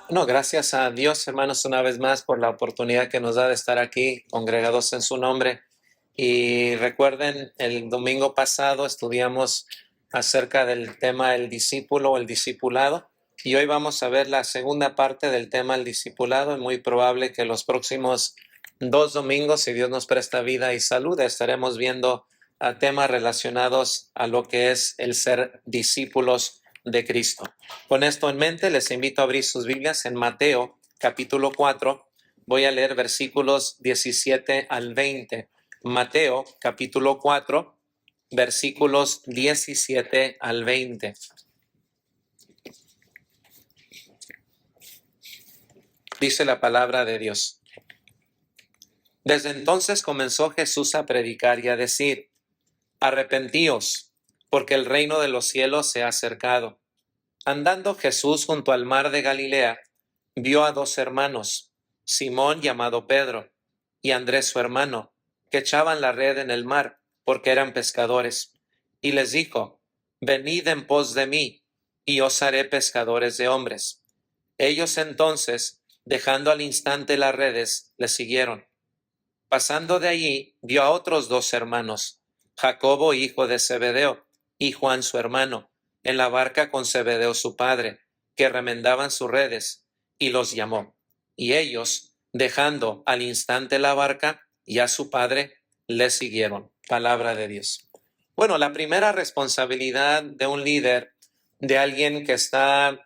No, gracias a Dios, hermanos, una vez más por la oportunidad que nos da de estar aquí congregados en su nombre. Y recuerden, el domingo pasado estudiamos acerca del tema el discípulo o el discipulado. Y hoy vamos a ver la segunda parte del tema el discipulado. Es muy probable que los próximos 2 domingos, si Dios nos presta vida y salud, estaremos viendo temas relacionados a lo que es el ser discípulos de Cristo. Con esto en mente, les invito a abrir sus Biblias en Mateo, capítulo 4. Voy a leer versículos 17 al 20. Mateo, capítulo 4, versículos 17 al 20. Dice la palabra de Dios. Desde entonces comenzó Jesús a predicar y a decir: arrepentíos, porque el reino de los cielos se ha acercado. Andando Jesús junto al mar de Galilea, vio a dos hermanos, Simón llamado Pedro, y Andrés su hermano, que echaban la red en el mar, porque eran pescadores. Y les dijo: venid en pos de mí, y os haré pescadores de hombres. Ellos entonces, dejando al instante las redes, le siguieron. Pasando de allí, vio a otros dos hermanos, Jacobo hijo de Zebedeo, y Juan su hermano, en la barca con Zebedeo su padre, que remendaban sus redes, y los llamó. Y ellos, dejando al instante la barca y a su padre, le siguieron. Palabra de Dios. Bueno, la primera responsabilidad de un líder, de alguien que está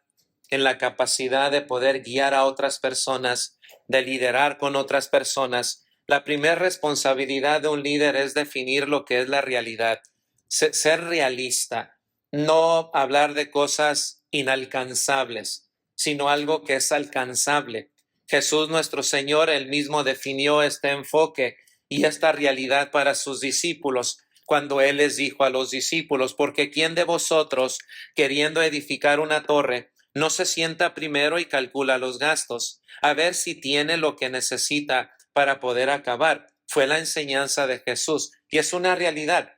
en la capacidad de poder guiar a otras personas, de liderar con otras personas, la primera responsabilidad de un líder es definir lo que es la realidad, ser realista, no hablar de cosas inalcanzables, sino algo que es alcanzable. Jesús nuestro Señor, él mismo definió este enfoque y esta realidad para sus discípulos cuando él les dijo a los discípulos: porque ¿quién de vosotros, queriendo edificar una torre, no se sienta primero y calcula los gastos, a ver si tiene lo que necesita para poder acabar? Fue la enseñanza de Jesús y es una realidad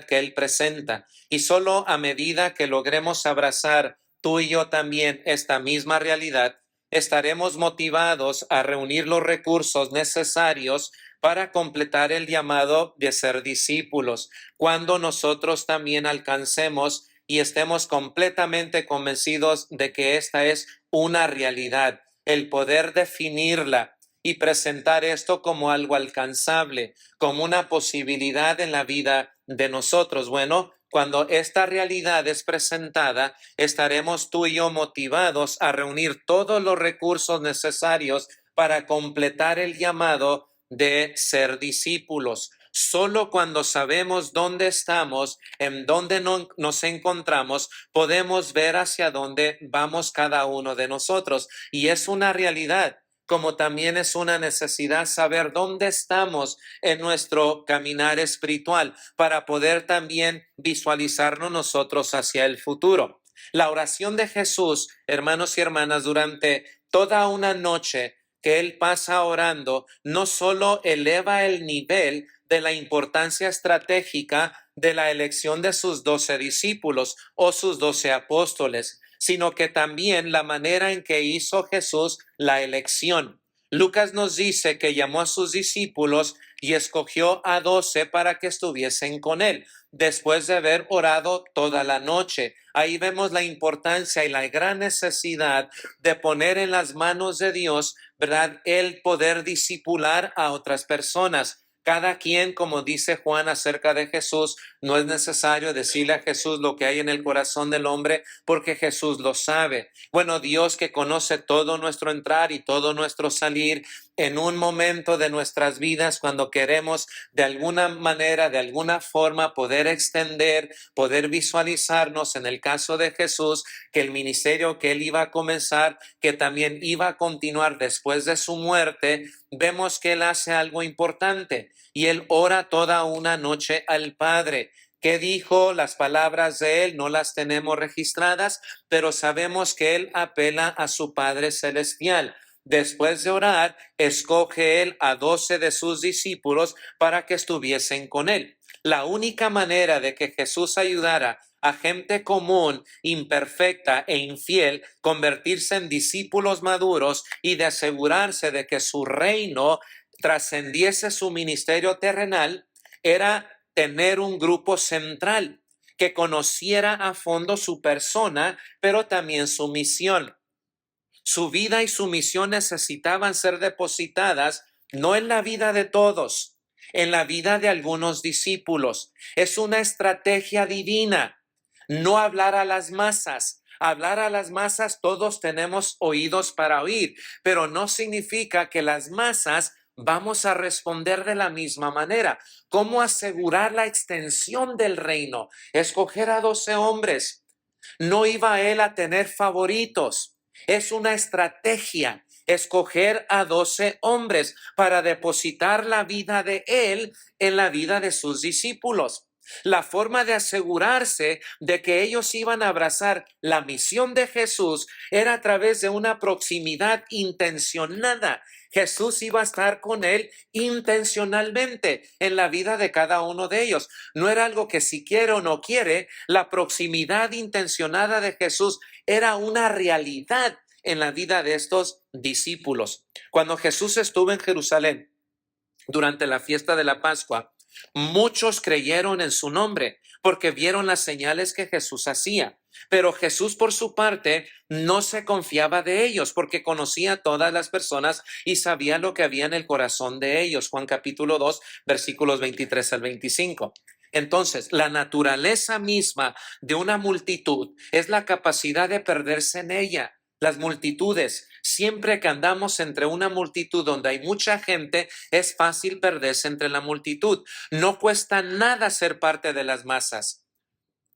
que Él presenta. Y solo a medida que logremos abrazar tú y yo también esta misma realidad, estaremos motivados a reunir los recursos necesarios para completar el llamado de ser discípulos, cuando nosotros también alcancemos y estemos completamente convencidos de que esta es una realidad, el poder definirla y presentar esto como algo alcanzable, como una posibilidad en la vida de nosotros. Bueno, cuando esta realidad es presentada, estaremos tú y yo motivados a reunir todos los recursos necesarios para completar el llamado de ser discípulos. Solo cuando sabemos dónde estamos, en dónde nos encontramos, podemos ver hacia dónde vamos cada uno de nosotros. Y es una realidad, como también es una necesidad saber dónde estamos en nuestro caminar espiritual para poder también visualizarnos nosotros hacia el futuro. La oración de Jesús, hermanos y hermanas, durante toda una noche que él pasa orando, no solo eleva el nivel de la importancia estratégica de la elección de sus 12 discípulos o sus 12 apóstoles, sino que también la manera en que hizo Jesús la elección. Lucas nos dice que llamó a sus discípulos y escogió a 12 para que estuviesen con él, después de haber orado toda la noche. Ahí vemos la importancia y la gran necesidad de poner en las manos de Dios, ¿verdad?, el poder discipular a otras personas. Cada quien, como dice Juan acerca de Jesús, no es necesario decirle a Jesús lo que hay en el corazón del hombre, porque Jesús lo sabe. Bueno, Dios, que conoce todo nuestro entrar y todo nuestro salir, en un momento de nuestras vidas, cuando queremos de alguna manera, de alguna forma, poder extender, poder visualizarnos, en el caso de Jesús, que el ministerio que él iba a comenzar, que también iba a continuar después de su muerte, vemos que él hace algo importante y él ora toda una noche al Padre. ¿Qué dijo? Las palabras de él no las tenemos registradas, pero sabemos que él apela a su Padre Celestial. Después de orar, escoge él a 12 de sus discípulos para que estuviesen con él. La única manera de que Jesús ayudara a gente común, imperfecta e infiel, convertirse en discípulos maduros y de asegurarse de que su reino trascendiese su ministerio terrenal, era tener un grupo central que conociera a fondo su persona, pero también su misión. Su vida y su misión necesitaban ser depositadas no en la vida de todos, en la vida de algunos discípulos. Es una estrategia divina. No hablar a las masas. Hablar a las masas, todos tenemos oídos para oír, pero no significa que las masas vamos a responder de la misma manera. ¿Cómo asegurar la extensión del reino? Escoger a 12 hombres. No iba él a tener favoritos. Es una estrategia escoger a 12 hombres para depositar la vida de él en la vida de sus discípulos. La forma de asegurarse de que ellos iban a abrazar la misión de Jesús era a través de una proximidad intencionada. Jesús iba a estar con él intencionalmente en la vida de cada uno de ellos. No era algo que si quiere o no quiere, la proximidad intencionada de Jesús era una realidad en la vida de estos discípulos. Cuando Jesús estuvo en Jerusalén durante la fiesta de la Pascua, muchos creyeron en su nombre porque vieron las señales que Jesús hacía. Pero Jesús, por su parte, no se confiaba de ellos porque conocía a todas las personas y sabía lo que había en el corazón de ellos. Juan capítulo 2, versículos 23 al 25. Entonces, la naturaleza misma de una multitud es la capacidad de perderse en ella. Las multitudes, siempre que andamos entre una multitud donde hay mucha gente, es fácil perderse entre la multitud. No cuesta nada ser parte de las masas.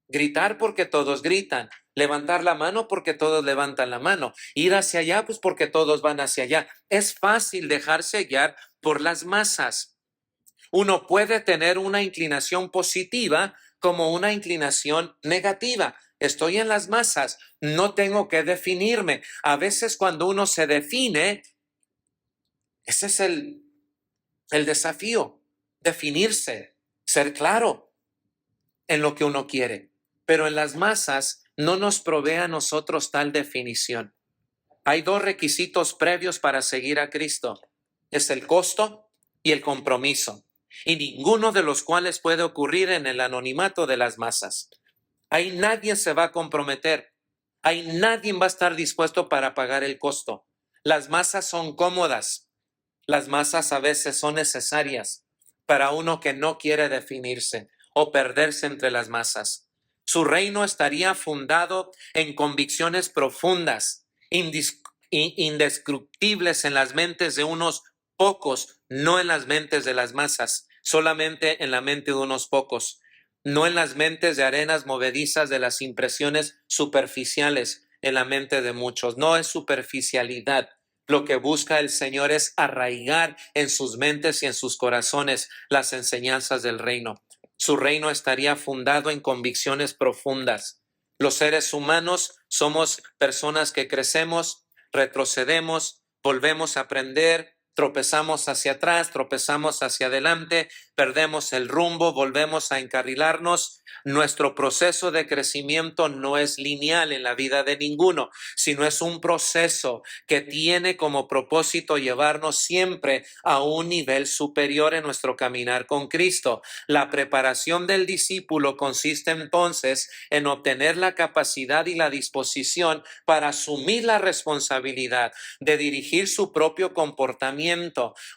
Gritar porque todos gritan, levantar la mano porque todos levantan la mano, ir hacia allá pues porque todos van hacia allá. Es fácil dejarse guiar por las masas. Uno puede tener una inclinación positiva como una inclinación negativa. Estoy en las masas, no tengo que definirme. A veces cuando uno se define, ese es el desafío, definirse, ser claro en lo que uno quiere. Pero en las masas no nos provee a nosotros tal definición. Hay dos requisitos previos para seguir a Cristo. Es el costo y el compromiso. Y ninguno de los cuales puede ocurrir en el anonimato de las masas. Ahí nadie se va a comprometer. Ahí nadie va a estar dispuesto para pagar el costo. Las masas son cómodas. Las masas a veces son necesarias para uno que no quiere definirse o perderse entre las masas. Su reino estaría fundado en convicciones profundas, indescriptibles en las mentes de unos pocos, no en las mentes de las masas, solamente en la mente de unos pocos, no en las mentes de arenas movedizas de las impresiones superficiales en la mente de muchos. No es superficialidad. Lo que busca el Señor es arraigar en sus mentes y en sus corazones las enseñanzas del reino. Su reino estaría fundado en convicciones profundas. Los seres humanos somos personas que crecemos, retrocedemos, volvemos a aprender, tropezamos hacia atrás, tropezamos hacia adelante, perdemos el rumbo, volvemos a encarrilarnos. Nuestro proceso de crecimiento no es lineal en la vida de ninguno, sino es un proceso que tiene como propósito llevarnos siempre a un nivel superior en nuestro caminar con Cristo. La preparación del discípulo consiste entonces en obtener la capacidad y la disposición para asumir la responsabilidad de dirigir su propio comportamiento.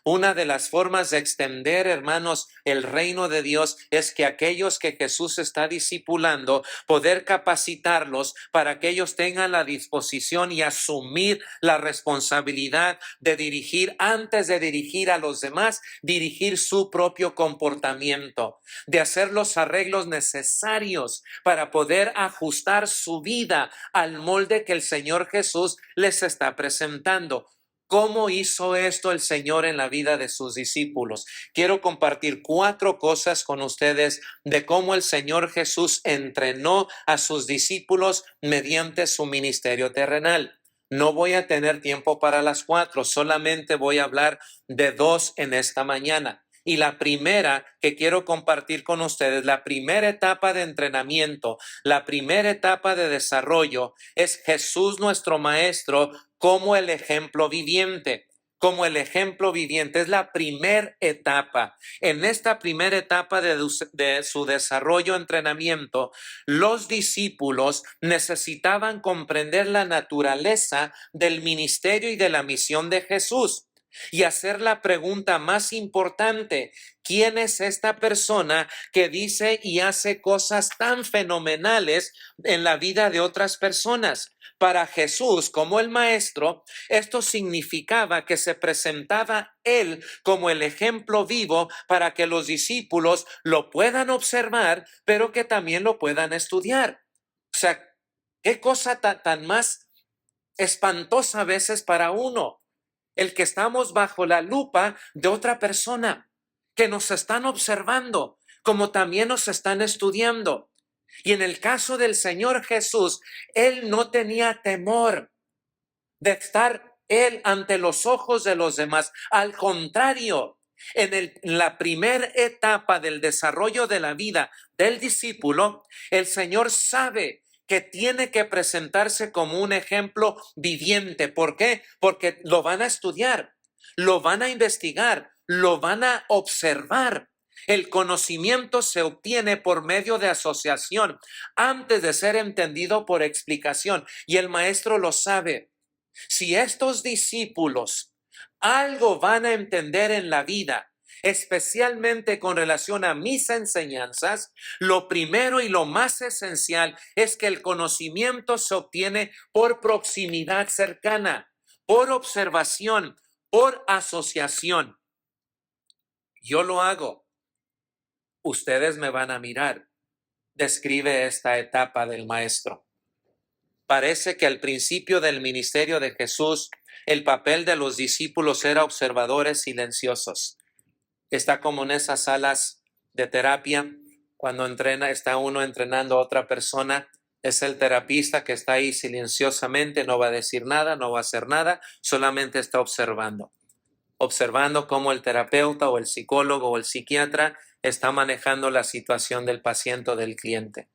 Una de las formas de extender, hermanos, el reino de Dios es que aquellos que Jesús está discipulando, poder capacitarlos para que ellos tengan la disposición y asumir la responsabilidad de dirigir, antes de dirigir a los demás, dirigir su propio comportamiento, de hacer los arreglos necesarios para poder ajustar su vida al molde que el Señor Jesús les está presentando. ¿Cómo hizo esto el Señor en la vida de sus discípulos? Quiero compartir 4 cosas con ustedes de cómo el Señor Jesús entrenó a sus discípulos mediante su ministerio terrenal. No voy a tener tiempo para las 4, solamente voy a hablar de 2 en esta mañana. Y la primera que quiero compartir con ustedes, la primera etapa de entrenamiento, la primera etapa de desarrollo es Jesús nuestro Maestro como el ejemplo viviente. Como el ejemplo viviente, es la primera etapa. En esta primera etapa de su desarrollo, entrenamiento, los discípulos necesitaban comprender la naturaleza del ministerio y de la misión de Jesús y hacer la pregunta más importante: ¿quién es esta persona que dice y hace cosas tan fenomenales en la vida de otras personas? Para Jesús, como el Maestro, esto significaba que se presentaba Él como el ejemplo vivo para que los discípulos lo puedan observar, pero que también lo puedan estudiar. O sea, qué cosa tan más espantosa a veces para uno, el que estamos bajo la lupa de otra persona, que nos están observando, como también nos están estudiando. Y en el caso del Señor Jesús, Él no tenía temor de estar Él ante los ojos de los demás. Al contrario, en la primera etapa del desarrollo de la vida del discípulo, el Señor sabe que tiene que presentarse como un ejemplo viviente. ¿Por qué? Porque lo van a estudiar, lo van a investigar, lo van a observar. El conocimiento se obtiene por medio de asociación antes de ser entendido por explicación, y el Maestro lo sabe. Si estos discípulos algo van a entender en la vida, especialmente con relación a mis enseñanzas, lo primero y lo más esencial es que el conocimiento se obtiene por proximidad cercana, por observación, por asociación. Yo lo hago. Ustedes me van a mirar. Describe esta etapa del Maestro. Parece que al principio del ministerio de Jesús, el papel de los discípulos era observadores silenciosos. Está como en esas salas de terapia, cuando está uno entrenando a otra persona, es el terapista que está ahí silenciosamente, no va a decir nada, no va a hacer nada, solamente está observando cómo el terapeuta o el psicólogo o el psiquiatra está manejando la situación del paciente o del cliente.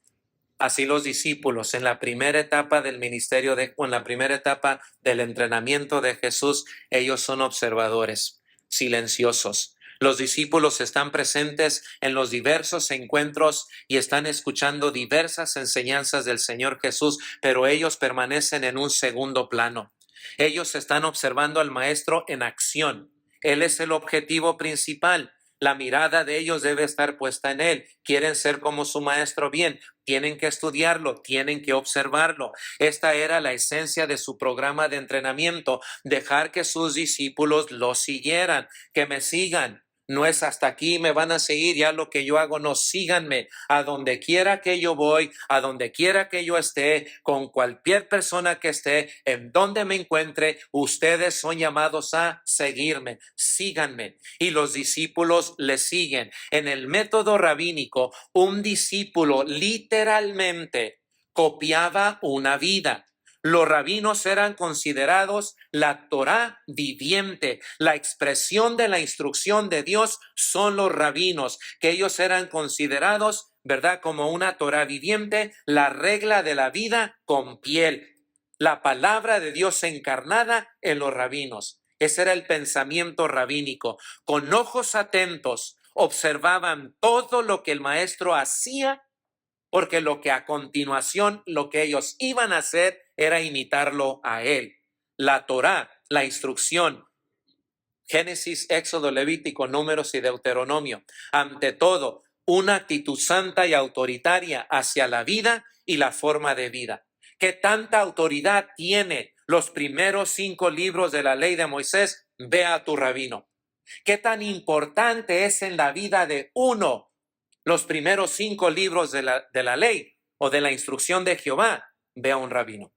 Así los discípulos en la primera etapa del ministerio o en la primera etapa del entrenamiento de Jesús, ellos son observadores, silenciosos. Los discípulos están presentes en los diversos encuentros y están escuchando diversas enseñanzas del Señor Jesús, pero ellos permanecen en un segundo plano. Ellos están observando al Maestro en acción. Él es el objetivo principal. La mirada de ellos debe estar puesta en Él. Quieren ser como su Maestro bien. Tienen que estudiarlo, tienen que observarlo. Esta era la esencia de su programa de entrenamiento, dejar que sus discípulos lo siguieran, que me sigan. No es hasta aquí me van a seguir, ya lo que yo hago, no, síganme a donde quiera que yo voy, a donde quiera que yo esté, con cualquier persona que esté, en donde me encuentre, ustedes son llamados a seguirme, síganme. Y los discípulos le siguen. En el método rabínico, un discípulo literalmente copiaba una vida. Los rabinos eran considerados la Torá viviente, la expresión de la instrucción de Dios son los rabinos, que ellos eran considerados, ¿verdad?, como una Torá viviente, la regla de la vida con piel, la palabra de Dios encarnada en los rabinos. Ese era el pensamiento rabínico. Con ojos atentos observaban todo lo que el maestro hacía, porque lo que a continuación, lo que ellos iban a hacer era imitarlo a él. La Torá, la instrucción, Génesis, Éxodo, Levítico, Números y Deuteronomio. Ante todo, una actitud santa y autoritaria hacia la vida y la forma de vida. ¿Qué tanta autoridad tiene los primeros 5 libros de la ley de Moisés? Ve a tu rabino. ¿Qué tan importante es en la vida de uno los primeros 5 libros de la ley o de la instrucción de Jehová? Ve a un rabino.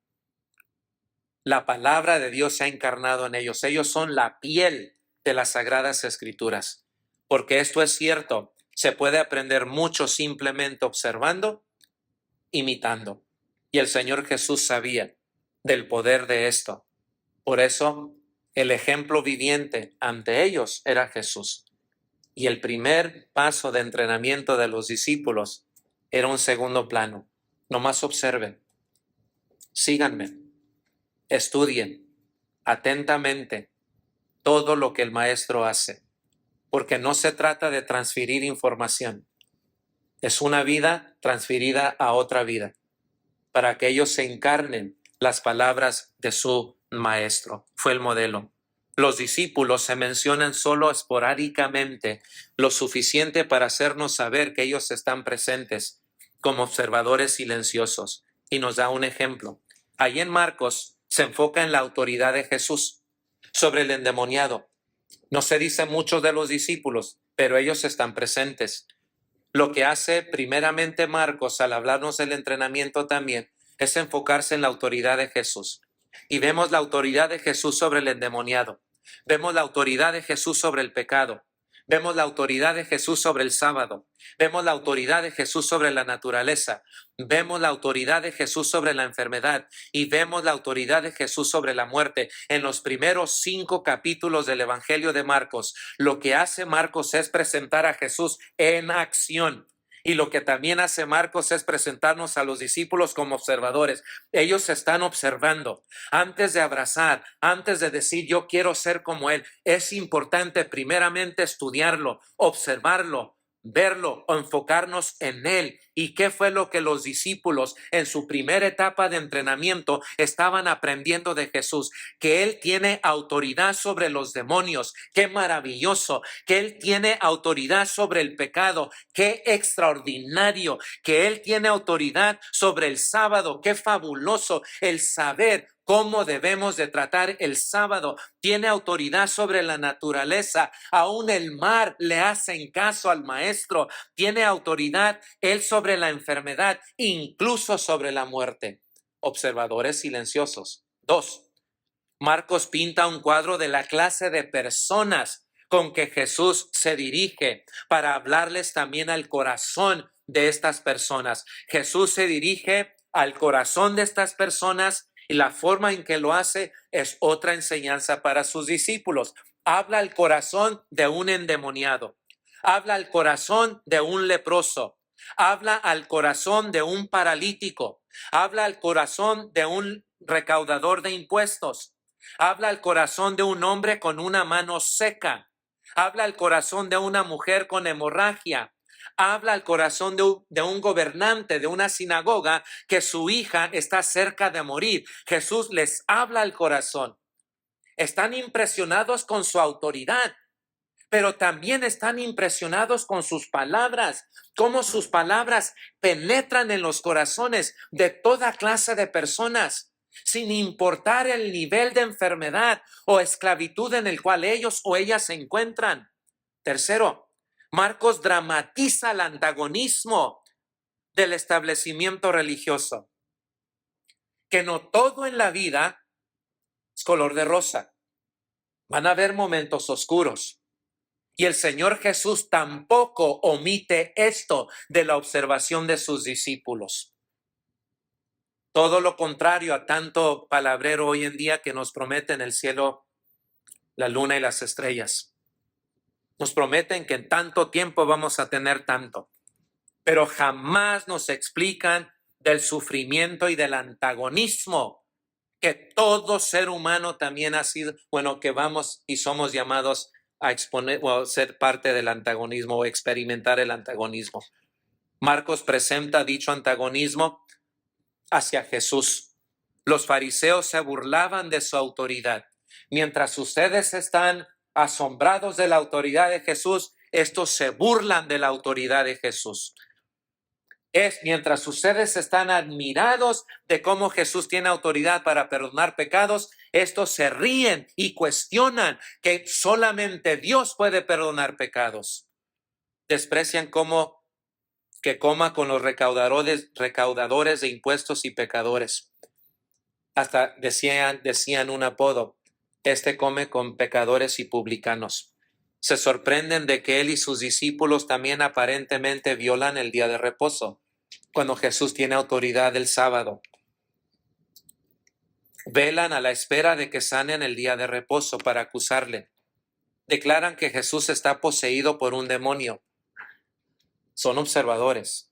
La palabra de Dios se ha encarnado en ellos. Ellos son la piel de las Sagradas Escrituras. Porque esto es cierto, se puede aprender mucho simplemente observando, imitando. Y el Señor Jesús sabía del poder de esto. Por eso, el ejemplo viviente ante ellos era Jesús. Y el primer paso de entrenamiento de los discípulos era un segundo plano. Nomás observen, síganme, estudien atentamente todo lo que el maestro hace, porque no se trata de transferir información. Es una vida transferida a otra vida, para que ellos se encarnen las palabras de su maestro. Fue el modelo. Los discípulos se mencionan solo esporádicamente, lo suficiente para hacernos saber que ellos están presentes como observadores silenciosos. Y nos da un ejemplo. Ahí en Marcos se enfoca en la autoridad de Jesús sobre el endemoniado. No se dice mucho de los discípulos, pero ellos están presentes. Lo que hace primeramente Marcos al hablarnos del entrenamiento también es enfocarse en la autoridad de Jesús. Y vemos la autoridad de Jesús sobre el endemoniado. Vemos la autoridad de Jesús sobre el pecado. Vemos la autoridad de Jesús sobre el sábado. Vemos la autoridad de Jesús sobre la naturaleza. Vemos la autoridad de Jesús sobre la enfermedad. Y vemos la autoridad de Jesús sobre la muerte. En los primeros 5 capítulos del Evangelio de Marcos, lo que hace Marcos es presentar a Jesús en acción. Y lo que también hace Marcos es presentarnos a los discípulos como observadores. Ellos están observando. Antes de abrazar, antes de decir yo quiero ser como Él, es importante primeramente estudiarlo, observarlo, verlo o enfocarnos en Él. ¿Y qué fue lo que los discípulos en su primera etapa de entrenamiento estaban aprendiendo de Jesús? Que Él tiene autoridad sobre los demonios. ¡Qué maravilloso! Que Él tiene autoridad sobre el pecado. ¡Qué extraordinario! Que Él tiene autoridad sobre el sábado. ¡Qué fabuloso! El saber cómo debemos de tratar el sábado. Tiene autoridad sobre la naturaleza. Aún el mar le hacen caso al maestro. Tiene autoridad Él sobre la enfermedad, incluso sobre la muerte. Observadores silenciosos. 2. Marcos pinta un cuadro de la clase de personas con que Jesús se dirige para hablarles también al corazón de estas personas. Jesús se dirige al corazón de estas personas y la forma en que lo hace es otra enseñanza para sus discípulos. Habla al corazón de un endemoniado. Habla al corazón de un leproso. Habla al corazón de un paralítico. Habla al corazón de un recaudador de impuestos. Habla al corazón de un hombre con una mano seca. Habla al corazón de una mujer con hemorragia. Habla al corazón de un gobernante de una sinagoga que su hija está cerca de morir. Jesús les habla al corazón. Están impresionados con su autoridad, pero también están impresionados con sus palabras, cómo sus palabras penetran en los corazones de toda clase de personas, sin importar el nivel de enfermedad o esclavitud en el cual ellos o ellas se encuentran. Tercero, Marcos dramatiza el antagonismo del establecimiento religioso, que no todo en la vida es color de rosa. Van a haber momentos oscuros. Y el Señor Jesús tampoco omite esto de la observación de sus discípulos. Todo lo contrario a tanto palabrero hoy en día que nos prometen el cielo, la luna y las estrellas. Nos prometen que en tanto tiempo vamos a tener tanto, pero jamás nos explican del sufrimiento y del antagonismo que todo ser humano también ha sido, que vamos y somos llamados a exponer o ser parte del antagonismo o experimentar el antagonismo. Marcos presenta dicho antagonismo hacia Jesús. Los fariseos se burlaban de su autoridad. Mientras ustedes están asombrados de la autoridad de Jesús, estos se burlan de la autoridad de Jesús. Mientras ustedes están admirados de cómo Jesús tiene autoridad para perdonar pecados, estos se ríen y cuestionan que solamente Dios puede perdonar pecados. Desprecian que coma con los recaudadores de impuestos y pecadores. Hasta decían un apodo: este come con pecadores y publicanos. Se sorprenden de que él y sus discípulos también aparentemente violan el día de reposo, cuando Jesús tiene autoridad el sábado. Velan a la espera de que sanen el día de reposo para acusarle. declaran que Jesús está poseído por un demonio. Son observadores.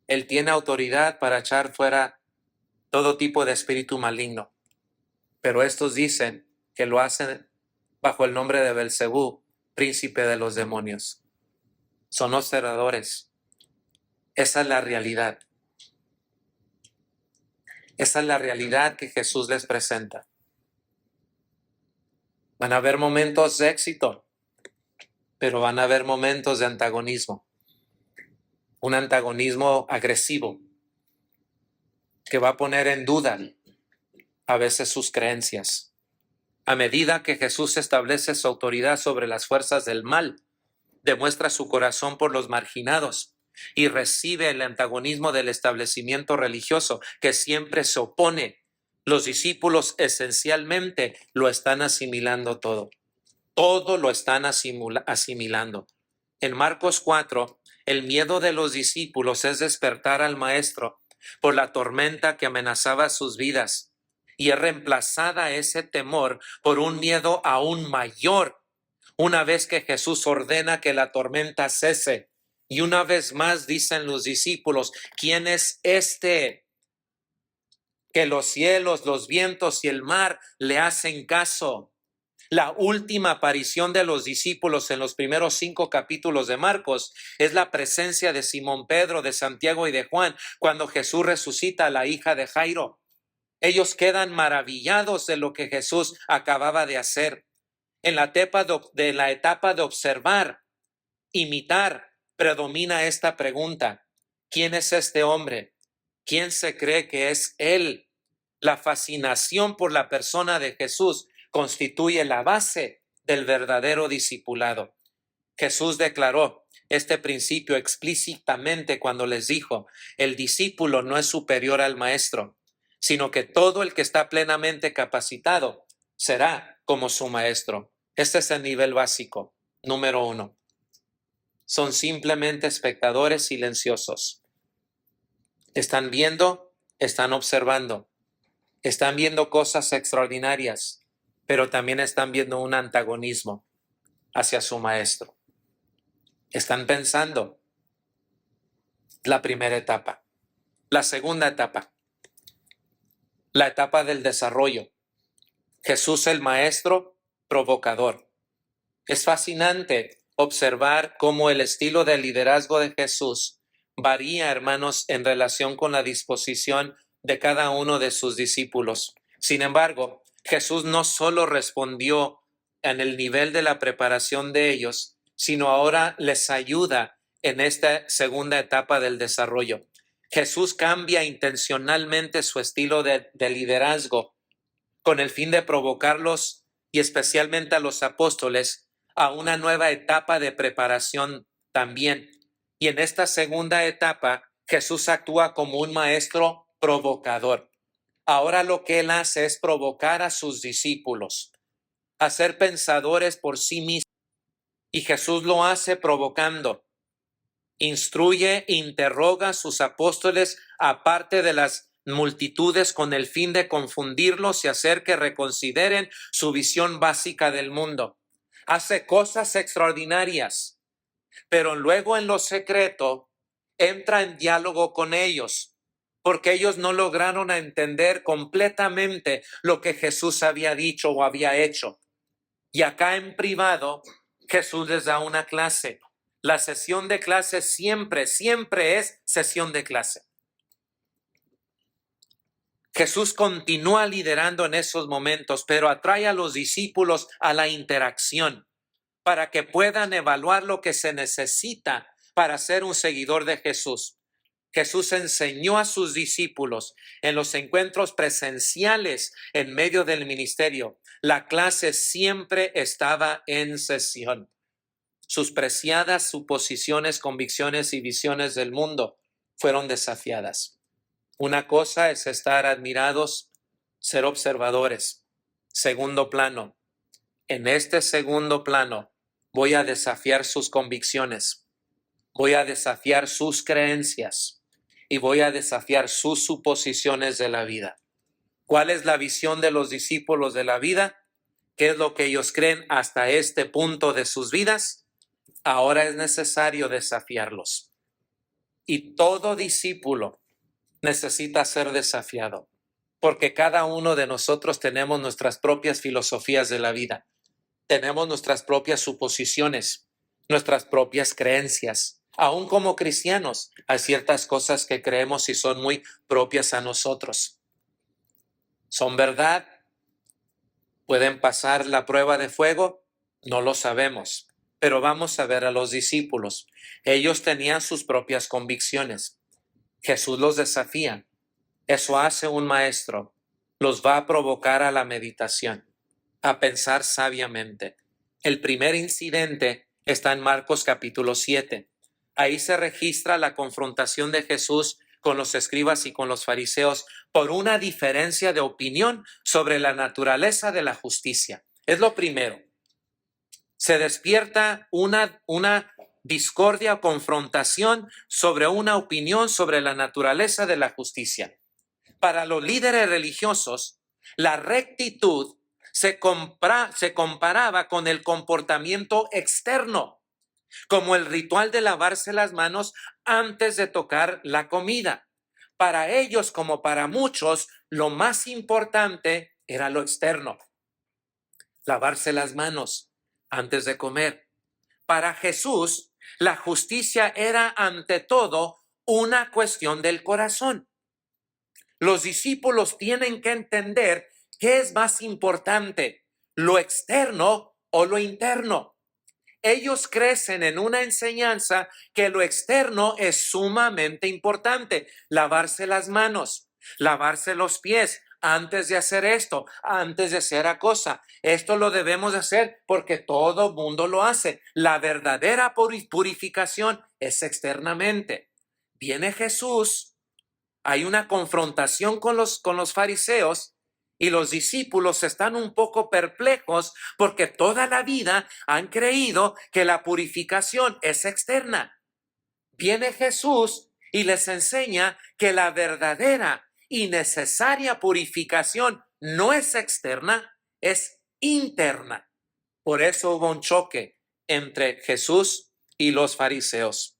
Él tiene autoridad para echar fuera todo tipo de espíritu maligno. Pero estos dicen que lo hacen bajo el nombre de Belcebú, príncipe de los demonios. Son observadores. Esa es la realidad. Esa es la realidad que Jesús les presenta. Van a haber momentos de éxito, pero van a haber momentos de antagonismo. Un antagonismo agresivo que va a poner en duda a veces sus creencias. A medida que Jesús establece su autoridad sobre las fuerzas del mal, demuestra su corazón por los marginados y recibe el antagonismo del establecimiento religioso que siempre se opone. Los discípulos esencialmente lo están asimilando todo. Todo lo están asimilando. En Marcos 4, el miedo de los discípulos es despertar al maestro por la tormenta que amenazaba sus vidas, y es reemplazada ese temor por un miedo aún mayor una vez que Jesús ordena que la tormenta cese. Y una vez más dicen los discípulos: ¿quién es este que los cielos, los vientos y el mar le hacen caso? La última aparición de los discípulos en los primeros 5 capítulos de Marcos es la presencia de Simón Pedro, de Santiago y de Juan, cuando Jesús resucita a la hija de Jairo. Ellos quedan maravillados de lo que Jesús acababa de hacer. En la etapa de observar, imitar, predomina esta pregunta: ¿quién es este hombre? ¿Quién se cree que es él? La fascinación por la persona de Jesús constituye la base del verdadero discipulado. Jesús declaró este principio explícitamente cuando les dijo: el discípulo no es superior al maestro, sino que todo el que está plenamente capacitado será como su maestro. Este es el nivel básico. Número 1. Son simplemente espectadores silenciosos. Están viendo, están observando, están viendo cosas extraordinarias, pero también están viendo un antagonismo hacia su maestro. Están pensando. La primera etapa. La segunda etapa. La etapa del desarrollo. Jesús el maestro provocador. Es fascinante observar cómo el estilo de liderazgo de Jesús varía, hermanos, en relación con la disposición de cada uno de sus discípulos. Sin embargo, Jesús no solo respondió en el nivel de la preparación de ellos, sino ahora les ayuda en esta segunda etapa del desarrollo. Jesús cambia intencionalmente su estilo de liderazgo con el fin de provocarlos, y especialmente a los apóstoles, a una nueva etapa de preparación también. Y en esta segunda etapa, Jesús actúa como un maestro provocador. Ahora lo que él hace es provocar a sus discípulos a ser pensadores por sí mismos. Y Jesús lo hace provocando. Instruye, interroga a sus apóstoles aparte de las multitudes con el fin de confundirlos y hacer que reconsideren su visión básica del mundo. Hace cosas extraordinarias, pero luego en lo secreto entra en diálogo con ellos, porque ellos no lograron entender completamente lo que Jesús había dicho o había hecho. Y acá en privado, Jesús les da una clase. La sesión de clase siempre es sesión de clase. Jesús continúa liderando en esos momentos, pero atrae a los discípulos a la interacción para que puedan evaluar lo que se necesita para ser un seguidor de Jesús. Jesús enseñó a sus discípulos en los encuentros presenciales en medio del ministerio. La clase siempre estaba en sesión. Sus preciadas suposiciones, convicciones y visiones del mundo fueron desafiadas. Una cosa es estar admirados, ser observadores. Segundo plano. En este segundo plano voy a desafiar sus convicciones, voy a desafiar sus creencias y voy a desafiar sus suposiciones de la vida. ¿Cuál es la visión de los discípulos de la vida? qué es lo que ellos creen hasta este punto de sus vidas, ahora es necesario desafiarlos. Y todo discípulo necesita ser desafiado, porque cada uno de nosotros tenemos nuestras propias filosofías de la vida, tenemos nuestras propias suposiciones, nuestras propias creencias. Aún como cristianos, hay ciertas cosas que creemos y son muy propias a nosotros. ¿Son verdad? ¿Pueden pasar la prueba de fuego? No lo sabemos, pero vamos a ver a los discípulos. Ellos tenían sus propias convicciones. Jesús los desafía. Eso hace un maestro. Los va a provocar a la meditación, a pensar sabiamente. El primer incidente está en Marcos capítulo 7. Ahí se registra la confrontación de Jesús con los escribas y con los fariseos por una diferencia de opinión sobre la naturaleza de la justicia. Es lo primero. Se despierta una discordia o confrontación sobre una opinión sobre la naturaleza de la justicia. Para los líderes religiosos, la rectitud se comparaba con el comportamiento externo, como el ritual de lavarse las manos antes de tocar la comida. Para ellos, como para muchos, lo más importante era lo externo, lavarse las manos antes de comer. Para Jesús, la justicia era ante todo una cuestión del corazón. Los discípulos tienen que entender qué es más importante, lo externo o lo interno. Ellos crecen en una enseñanza que lo externo es sumamente importante. Lavarse las manos, lavarse los pies antes de hacer esto, antes de hacer a cosa. Esto lo debemos hacer porque todo mundo lo hace. La verdadera purificación es externamente. Viene Jesús. Hay una confrontación con los fariseos y los discípulos están un poco perplejos porque toda la vida han creído que la purificación es externa. Viene Jesús y les enseña que la verdadera y necesaria purificación no es externa, es interna. Por eso hubo un choque entre Jesús y los fariseos.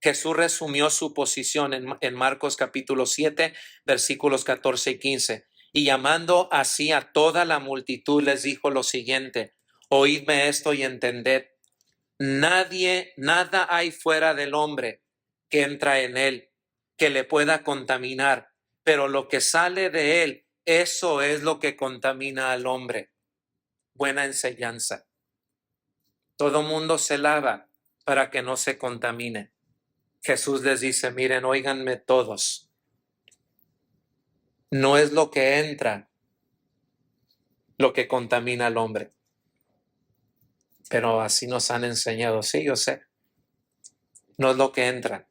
Jesús resumió su posición en Marcos capítulo 7, versículos 14 y 15. Y llamando así a toda la multitud les dijo lo siguiente: oídme esto y entended. Nada hay fuera del hombre que entra en él, que le pueda contaminar, pero lo que sale de él, eso es lo que contamina al hombre. Buena enseñanza. Todo mundo se lava para que no se contamine. Jesús les dice, miren, óiganme todos. No es lo que entra lo que contamina al hombre. Pero así nos han enseñado. Sí, yo sé. No es lo que entra,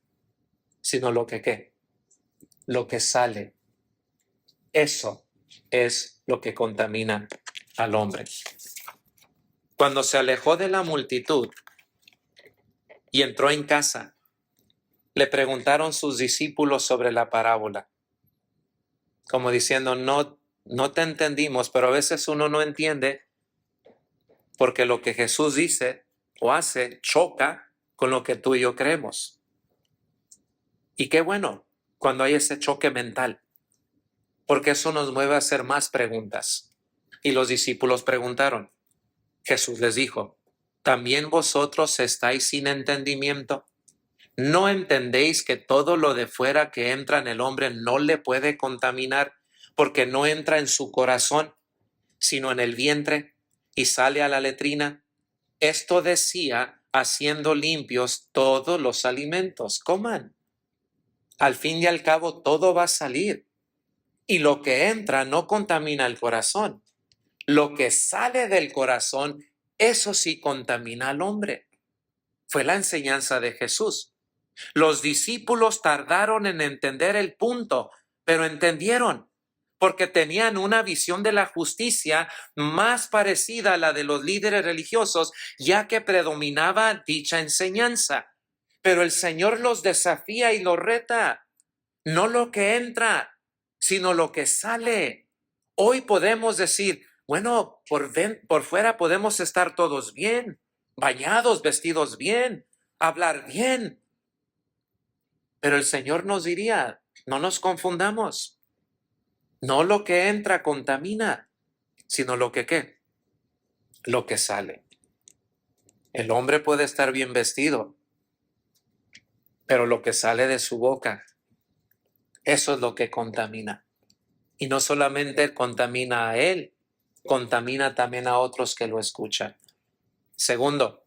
sino lo que ¿qué? Lo que sale. Eso es lo que contamina al hombre. Cuando se alejó de la multitud y entró en casa, le preguntaron sus discípulos sobre la parábola, como diciendo, no te entendimos, pero a veces uno no entiende porque lo que Jesús dice o hace choca con lo que tú y yo creemos. Y qué bueno cuando hay ese choque mental, porque eso nos mueve a hacer más preguntas. Y los discípulos preguntaron. Jesús les dijo, ¿también vosotros estáis sin entendimiento? ¿No entendéis que todo lo de fuera que entra en el hombre no le puede contaminar, porque no entra en su corazón, sino en el vientre, y sale a la letrina? Esto decía, haciendo limpios todos los alimentos. Coman. Al fin y al cabo, todo va a salir. Y lo que entra no contamina el corazón. Lo que sale del corazón, eso sí contamina al hombre. Fue la enseñanza de Jesús. Los discípulos tardaron en entender el punto, pero entendieron, porque tenían una visión de la justicia más parecida a la de los líderes religiosos, ya que predominaba dicha enseñanza. Pero el Señor los desafía y los reta, no lo que entra, sino lo que sale. Hoy podemos decir, Bueno, por fuera podemos estar todos bien, bañados, vestidos bien, hablar bien. Pero el Señor nos diría, no nos confundamos. No lo que entra contamina, sino lo que ¿qué? Lo que sale. El hombre puede estar bien vestido, pero lo que sale de su boca, eso es lo que contamina. Y no solamente contamina a él, contamina también a otros que lo escuchan. Segundo,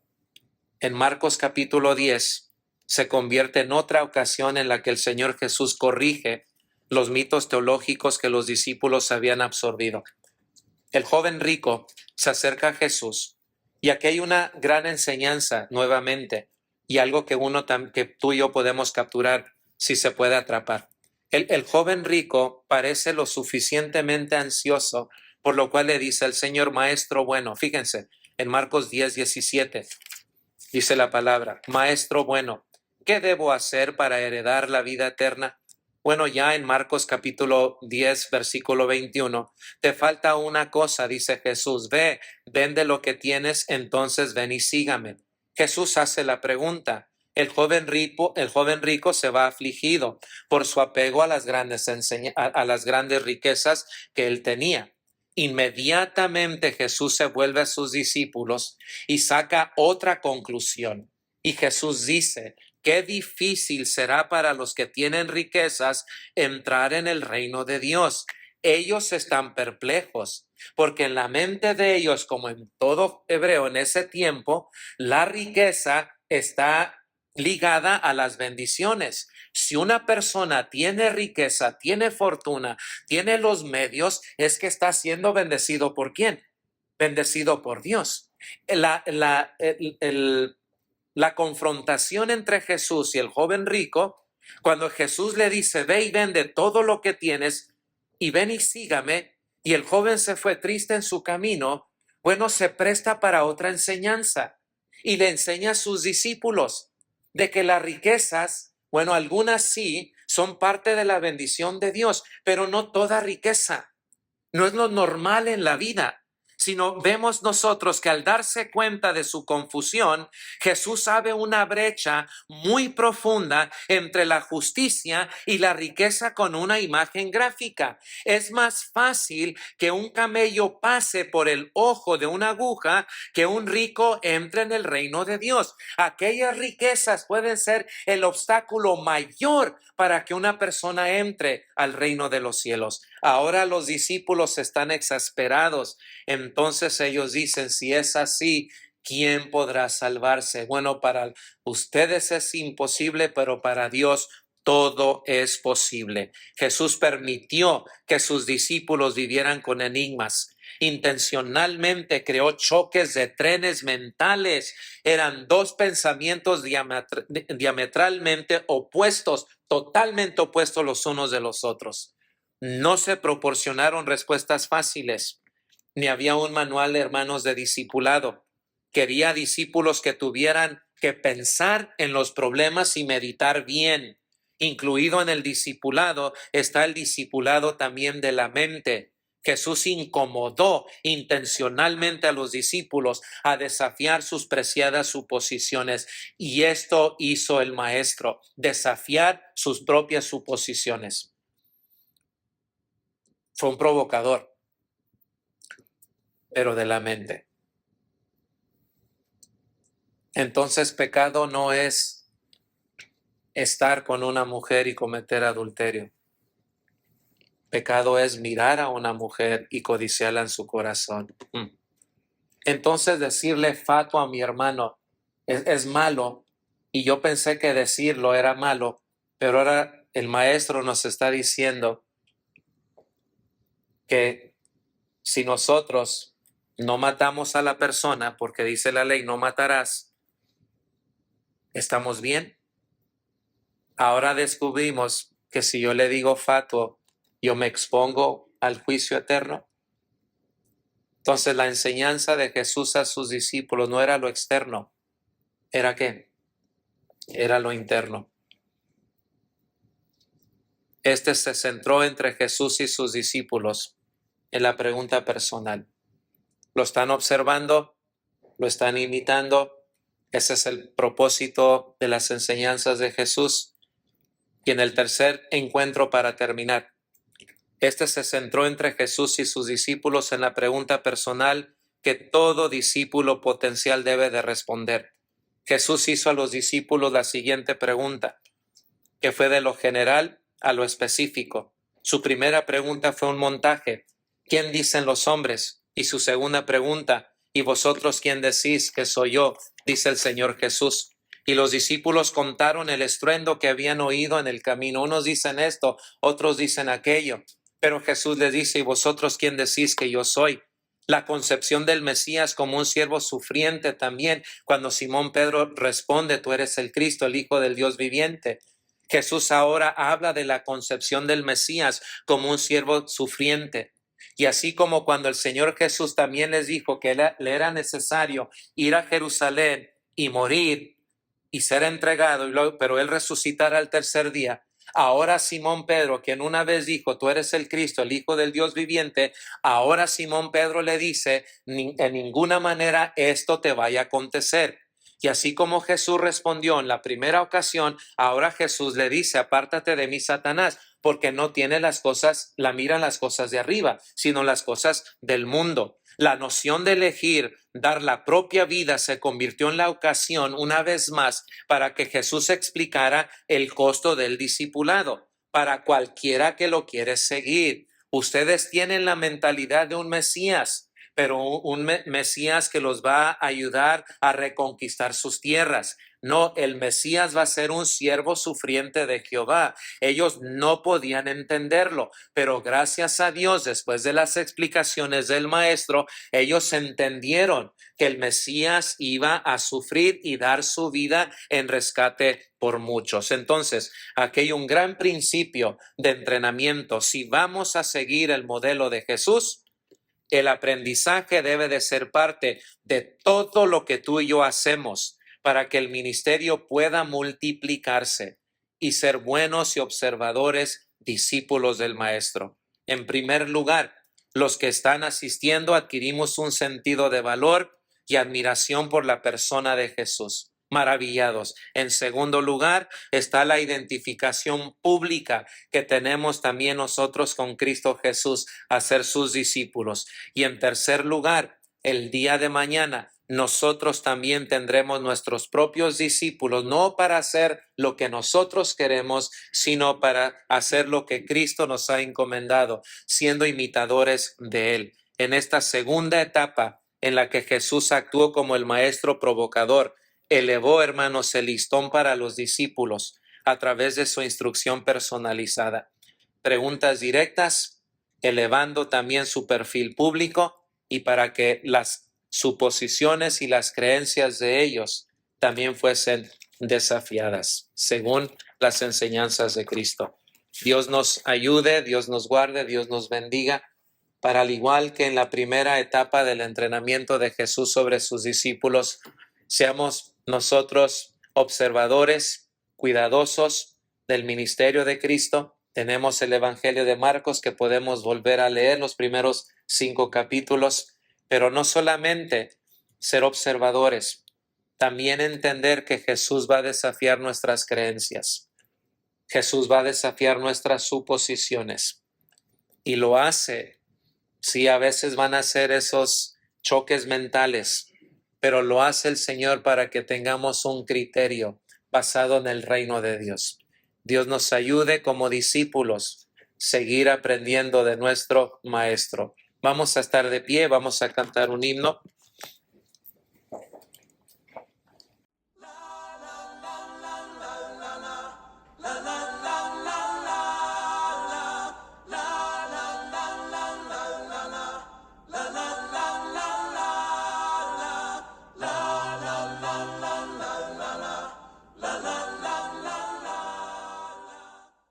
en Marcos capítulo 10 se convierte en otra ocasión en la que el Señor Jesús corrige los mitos teológicos que los discípulos habían absorbido. El joven rico se acerca a Jesús y aquí hay una gran enseñanza nuevamente y algo que que tú y yo podemos capturar si se puede atrapar. El joven rico parece lo suficientemente ansioso, por lo cual le dice al Señor, maestro bueno, fíjense, en Marcos 10:17 dice la palabra, maestro bueno, ¿qué debo hacer para heredar la vida eterna? Bueno, ya en Marcos capítulo 10, versículo 21, te falta una cosa, dice Jesús, ve, vende lo que tienes, entonces ven y sígame. Jesús hace la pregunta. El joven rico se va afligido por su apego a las grandes riquezas que él tenía. Inmediatamente Jesús se vuelve a sus discípulos y saca otra conclusión. Y Jesús dice, qué difícil será para los que tienen riquezas entrar en el reino de Dios. Ellos están perplejos, porque en la mente de ellos, como en todo hebreo en ese tiempo, la riqueza está ligada a las bendiciones. Si una persona tiene riqueza, tiene fortuna, tiene los medios, es que está siendo bendecido ¿por quién? Bendecido por Dios. La confrontación entre Jesús y el joven rico, cuando Jesús le dice, ve y vende todo lo que tienes y ven y sígame, y el joven se fue triste en su camino, bueno, se presta para otra enseñanza y le enseña a sus discípulos de que las riquezas, bueno, algunas sí, son parte de la bendición de Dios, pero no toda riqueza. No es lo normal en la vida, sino vemos nosotros que al darse cuenta de su confusión, Jesús abre una brecha muy profunda entre la justicia y la riqueza con una imagen gráfica. Es más fácil que un camello pase por el ojo de una aguja que un rico entre en el reino de Dios. Aquellas riquezas pueden ser el obstáculo mayor para que una persona entre al reino de los cielos. Ahora los discípulos están exasperados. Entonces ellos dicen, si es así, ¿quién podrá salvarse? Bueno, para ustedes es imposible, pero para Dios todo es posible. Jesús permitió que sus discípulos vivieran con enigmas. Intencionalmente creó choques de trenes mentales. Eran dos pensamientos diametralmente opuestos, totalmente opuestos los unos de los otros. No se proporcionaron respuestas fáciles, ni había un manual, hermanos, de discipulado. Quería discípulos que tuvieran que pensar en los problemas y meditar bien. Incluido en el discipulado está el discipulado también de la mente. Jesús incomodó intencionalmente a los discípulos a desafiar sus preciadas suposiciones, y esto hizo el maestro, desafiar sus propias suposiciones. Fue un provocador, pero de la mente. Entonces, pecado no es estar con una mujer y cometer adulterio. Pecado es mirar a una mujer y codiciarla en su corazón. Entonces, decirle fatuo a mi hermano es malo, y yo pensé que decirlo era malo, pero ahora el maestro nos está diciendo que si nosotros no matamos a la persona, porque dice la ley, no matarás, ¿estamos bien? Ahora descubrimos que si yo le digo fatuo, yo me expongo al juicio eterno. Entonces la enseñanza de Jesús a sus discípulos no era lo externo, ¿era qué? Era lo interno. Este se centró entre Jesús y sus discípulos en la pregunta personal. lo están observando, lo están imitando. Ese es el propósito de las enseñanzas de Jesús. Y en el tercer encuentro, para terminar, este se centró entre Jesús y sus discípulos en la pregunta personal que todo discípulo potencial debe de responder. Jesús hizo a los discípulos la siguiente pregunta, que fue de lo general a lo específico. Su primera pregunta fue un montaje. ¿Quién dicen los hombres? Y su segunda pregunta, ¿y vosotros quién decís que soy yo? Dice el Señor Jesús. Y los discípulos contaron el estruendo que habían oído en el camino. Unos dicen esto, otros dicen aquello. Pero Jesús les dice, ¿y vosotros quién decís que yo soy? La concepción del Mesías como un siervo sufriente también, cuando Simón Pedro responde, tú eres el Cristo, el Hijo del Dios viviente. Jesús ahora habla de la concepción del Mesías como un siervo sufriente. Y así como cuando el Señor Jesús también les dijo que le era necesario ir a Jerusalén y morir y ser entregado, pero él resucitará al tercer día. Ahora Simón Pedro, quien una vez dijo, tú eres el Cristo, el Hijo del Dios viviente, ahora Simón Pedro le dice, en ninguna manera esto te vaya a acontecer. Y así como Jesús respondió en la primera ocasión, ahora Jesús le dice, apártate de mí, Satanás, porque no tiene las cosas, la mira en las cosas de arriba, sino las cosas del mundo. La noción de elegir dar la propia vida se convirtió en la ocasión una vez más para que Jesús explicara el costo del discipulado para cualquiera que lo quiere seguir. Ustedes tienen la mentalidad de un Mesías, pero un Mesías que los va a ayudar a reconquistar sus tierras. No, el Mesías va a ser un siervo sufriente de Jehová. Ellos no podían entenderlo, pero gracias a Dios, después de las explicaciones del Maestro, ellos entendieron que el Mesías iba a sufrir y dar su vida en rescate por muchos. Entonces, aquí hay un gran principio de entrenamiento. Si vamos a seguir el modelo de Jesús, el aprendizaje debe de ser parte de todo lo que tú y yo hacemos para que el ministerio pueda multiplicarse y ser buenos y observadores discípulos del Maestro. En primer lugar, los que están asistiendo adquirimos un sentido de valor y admiración por la persona de Jesús. Maravillados. En segundo lugar, está la identificación pública que tenemos también nosotros con Cristo Jesús a ser sus discípulos. Y en tercer lugar, el día de mañana, nosotros también tendremos nuestros propios discípulos, no para hacer lo que nosotros queremos, sino para hacer lo que Cristo nos ha encomendado, siendo imitadores de Él. En esta segunda etapa en la que Jesús actuó como el maestro provocador, elevó, hermanos, el listón para los discípulos a través de su instrucción personalizada. Preguntas directas, elevando también su perfil público y para que las suposiciones y las creencias de ellos también fuesen desafiadas, según las enseñanzas de Cristo. Dios nos ayude, Dios nos guarde, Dios nos bendiga, para al igual que en la primera etapa del entrenamiento de Jesús sobre sus discípulos, seamos nosotros observadores, cuidadosos del ministerio de Cristo. Tenemos el Evangelio de Marcos que podemos volver a leer los primeros 5 capítulos, pero no solamente ser observadores, también entender que Jesús va a desafiar nuestras creencias. Jesús va a desafiar nuestras suposiciones y lo hace. Sí, a veces van a ser esos choques mentales, pero lo hace el Señor para que tengamos un criterio basado en el reino de Dios. Dios nos ayude como discípulos seguir aprendiendo de nuestro Maestro. Vamos a estar de pie, vamos a cantar un himno.